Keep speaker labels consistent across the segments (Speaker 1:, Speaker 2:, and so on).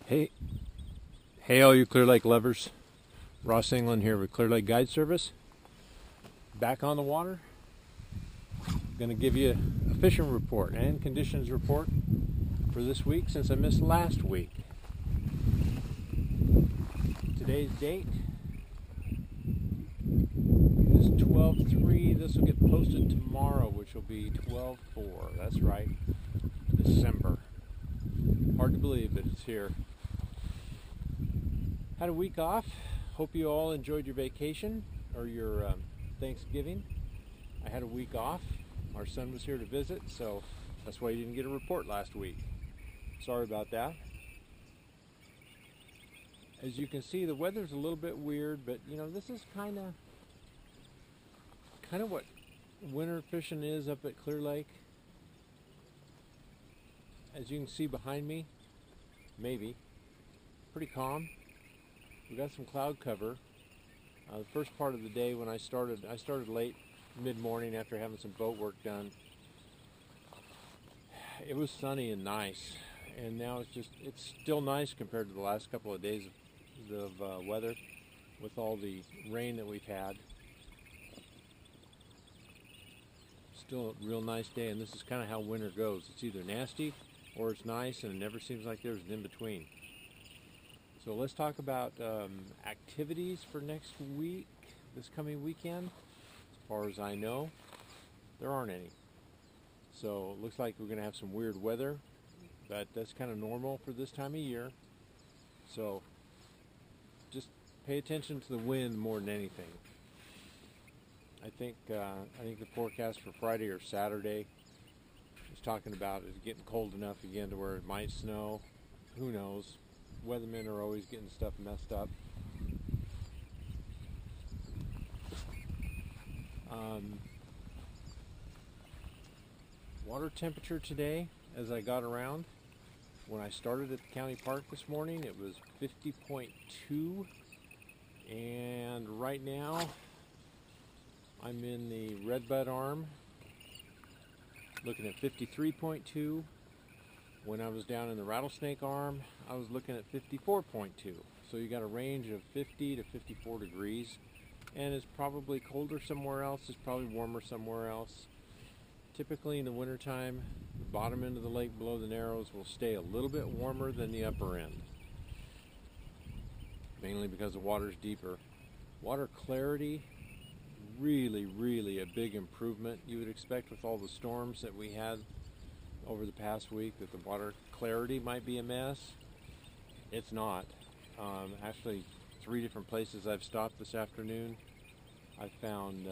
Speaker 1: Hey, hey, all you Clear Lake lovers. Ross England here with Clear Lake Guide Service. Back on the water. Going to give you a fishing report and conditions report for this week since I missed last week. Today's date is 12/3. This will get posted tomorrow, which will be 12/4. That's right, December. Hard to believe that it's here. Had a week off. Hope you all enjoyed your vacation or your Thanksgiving. I had a week off. Our son was here to visit, so that's why you didn't get a report last week. Sorry about that. As you can see, the weather's a little bit weird, but you know, this is kind of what winter fishing is up at Clear Lake. As you can see behind me, maybe pretty calm. We got some cloud cover. The first part of the day when I started late, mid-morning after having some boat work done. It was sunny and nice, and now it's still nice compared to the last couple of days of weather with all the rain that we've had. Still a real nice day, and this is kind of how winter goes. It's either nasty or it's nice, and it never seems like there's an in-between. So let's talk about activities for next week, this coming weekend. As far as I know, there aren't any. So it looks like we're going to have some weird weather, but that's kind of normal for this time of year. So just pay attention to the wind more than anything. I think the forecast for Friday or Saturday is talking about it getting cold enough again to where it might snow. Who knows? Weathermen are always getting stuff messed up. Water temperature today, as I got around, when I started at the county park this morning, it was 50.2, and right now I'm in the Redbud Arm looking at 53.2. When I was down in the Rattlesnake Arm, I was looking at 54.2. So you got a range of 50 to 54 degrees, and it's probably colder somewhere else, it's probably warmer somewhere else. Typically in the wintertime, the bottom end of the lake below the Narrows will stay a little bit warmer than the upper end, mainly because the water's deeper. Water clarity, really a big improvement. You would expect with all the storms that we had over the past week that the water clarity might be a mess. It's not. Actually, 3 different places I've stopped this afternoon, I found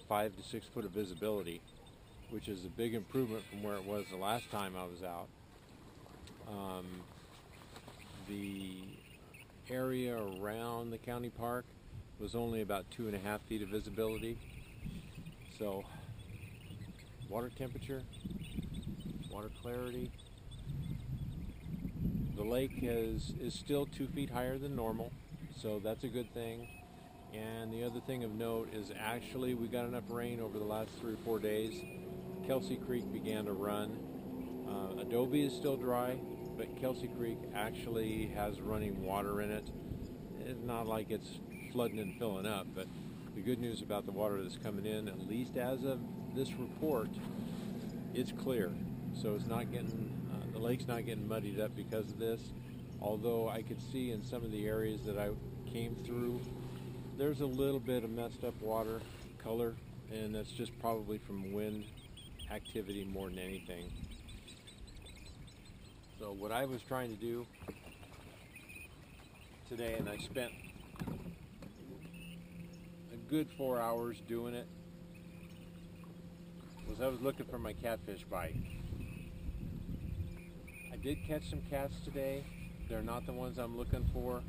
Speaker 1: 5 to 6 foot of visibility, which is a big improvement from where it was the last time I was out. The area around the county park was only about 2.5 feet of visibility. So, water temperature, water clarity. The lake is still 2 feet higher than normal, so that's a good thing. And the other thing of note is actually we got enough rain over the last 3 or 4 days. Kelsey Creek began to run. Adobe is still dry, but Kelsey Creek actually has running water in it. It's not like it's flooding and filling up, but the good news about the water that's coming in, at least as of this report, it's clear. So it's not getting, the lake's not getting muddied up because of this. Although I could see in some of the areas that I came through, there's a little bit of messed up water color, and that's just probably from wind activity more than anything. So what I was trying to do today, and I spent a good 4 hours doing it, was I was looking for my catfish bite. I did catch some cats today. They're not the ones I'm looking for.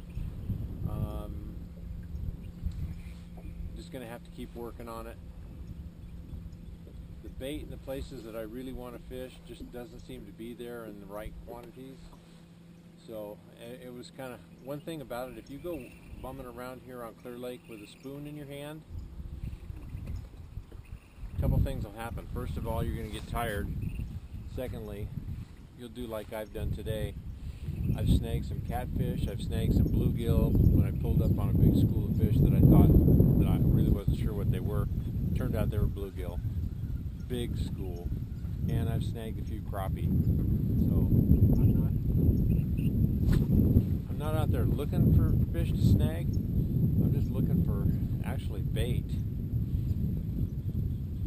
Speaker 1: Just going to have to keep working on it. The bait in the places that I really want to fish just doesn't seem to be there in the right quantities. So it was kind of, one thing about it, if you go bumming around here on Clear Lake with a spoon in your hand, a couple things will happen. First of all, you're going to get tired. Secondly, you'll do like I've done today. I've snagged some catfish, I've snagged some bluegill when I pulled up on a big school of fish that I thought that I really wasn't sure what they were. Turned out they were bluegill. Big school. And I've snagged a few crappie. So I'm not out there looking for fish to snag. I'm just looking for actually bait.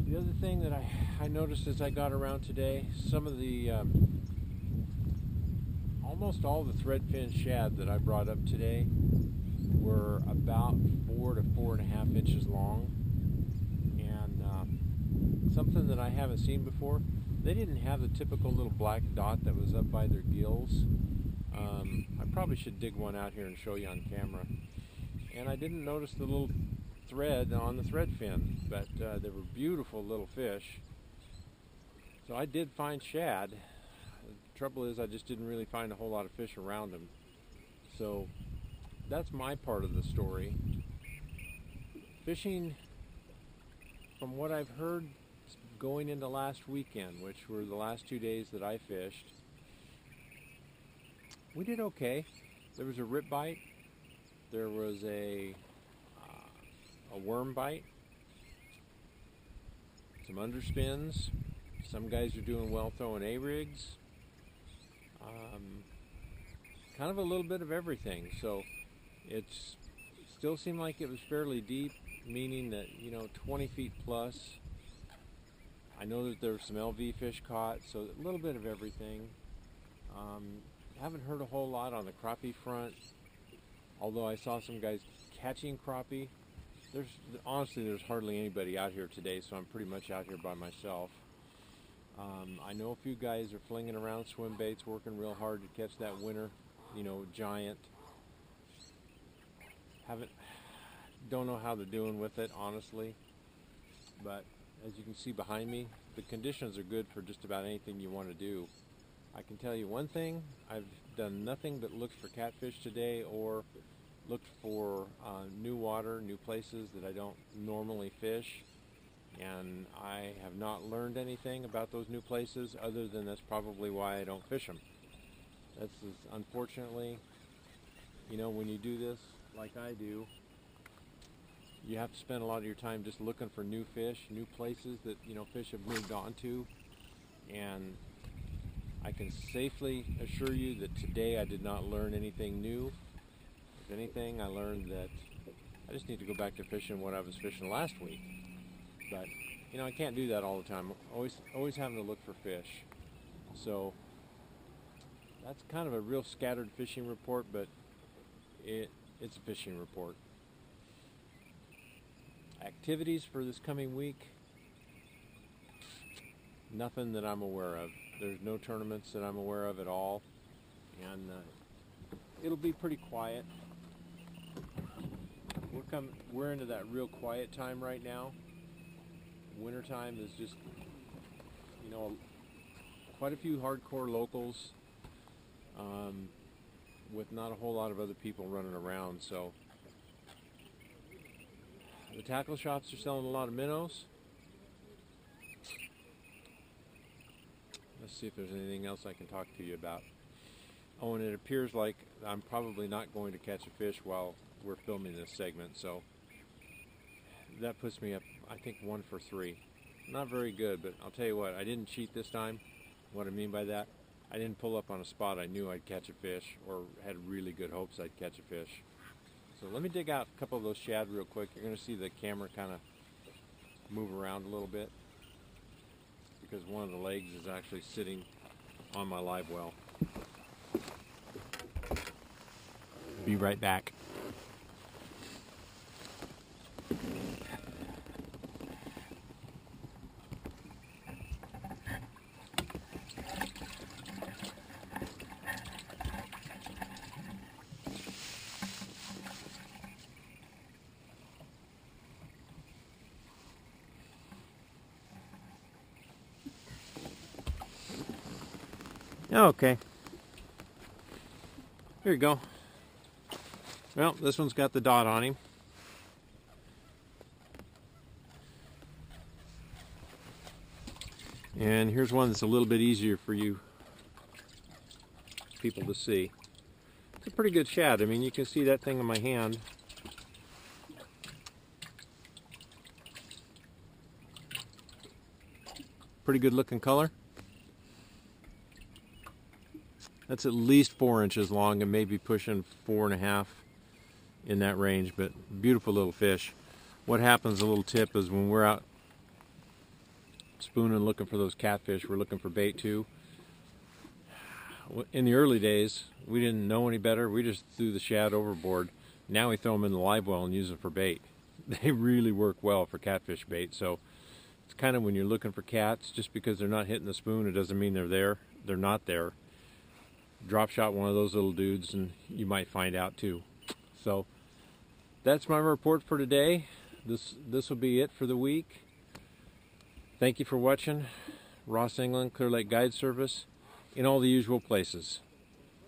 Speaker 1: The other thing that I noticed as I got around today, some of the almost all the threadfin shad that I brought up today were about 4 to 4.5 inches long, and something that I haven't seen before. They didn't have the typical little black dot that was up by their gills. I probably should dig one out here and show you on camera. And I didn't notice the little thread on the thread fin, but they were beautiful little fish. So I did find shad. The trouble is I just didn't really find a whole lot of fish around them. So that's my part of the story. Fishing, from what I've heard going into last weekend, which were the last 2 days that I fished, we did okay. There was a rip bite. There was a worm bite, some underspins. Some guys are doing well throwing A-rigs. Kind of a little bit of everything. So it still seemed like it was fairly deep, meaning that, 20 feet plus. I know that there were some LV fish caught, so a little bit of everything. Haven't heard a whole lot on the crappie front, although I saw some guys catching crappie. Honestly, there's hardly anybody out here today, so I'm pretty much out here by myself. I know a few guys are flinging around swim baits, working real hard to catch that winter, giant. Don't know how they're doing with it, honestly. But as you can see behind me, the conditions are good for just about anything you want to do. I can tell you one thing, I've done nothing but looked for catfish today, or looked for new water, new places that I don't normally fish, and I have not learned anything about those new places other than that's probably why I don't fish them. That's unfortunately, when you do this like I do, you have to spend a lot of your time just looking for new fish, new places that fish have moved on to, and I can safely assure you that today I did not learn anything new. If anything, I learned that I just need to go back to fishing what I was fishing last week. But I can't do that all the time. Always having to look for fish. So that's kind of a real scattered fishing report, but it's a fishing report. Activities for this coming week, nothing that I'm aware of. There's no tournaments that I'm aware of at all, and it'll be pretty quiet. We're into that real quiet time right now. Winter time is just, quite a few hardcore locals, with not a whole lot of other people running around. So the tackle shops are selling a lot of minnows. Let's see if there's anything else I can talk to you about. Oh, and it appears like I'm probably not going to catch a fish while we're filming this segment, so that puts me up, I think, 1 for 3. Not very good, but I'll tell you what, I didn't cheat this time. What I mean by that, I didn't pull up on a spot I knew I'd catch a fish, or had really good hopes I'd catch a fish. So let me dig out a couple of those shad real quick. You're going to see the camera kind of move around a little bit, because one of the legs is actually sitting on my live well. Be right back. Okay. Here you go. Well, this one's got the dot on him. And here's one that's a little bit easier for you people to see. pretty good shad. I mean, you can see that thing in my hand. Pretty good looking color. That's at least 4 inches long and maybe pushing 4.5 in that range, but beautiful little fish. What happens, a little tip, is when we're out spooning looking for those catfish, we're looking for bait too. In the early days, we didn't know any better. We just threw the shad overboard. Now we throw them in the live well and use them for bait. They really work well for catfish bait. So it's kind of when you're looking for cats, just because they're not hitting the spoon, it doesn't mean they're there. They're not there. Drop shot one of those little dudes and you might find out too. So that's my report for today. This will be it for the week. Thank you for watching. Ross England, Clear Lake Guide Service, in all the usual places.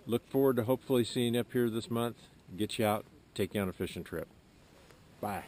Speaker 1: Look forward to hopefully seeing you up here this month. Get you out, take you on a fishing trip. Bye.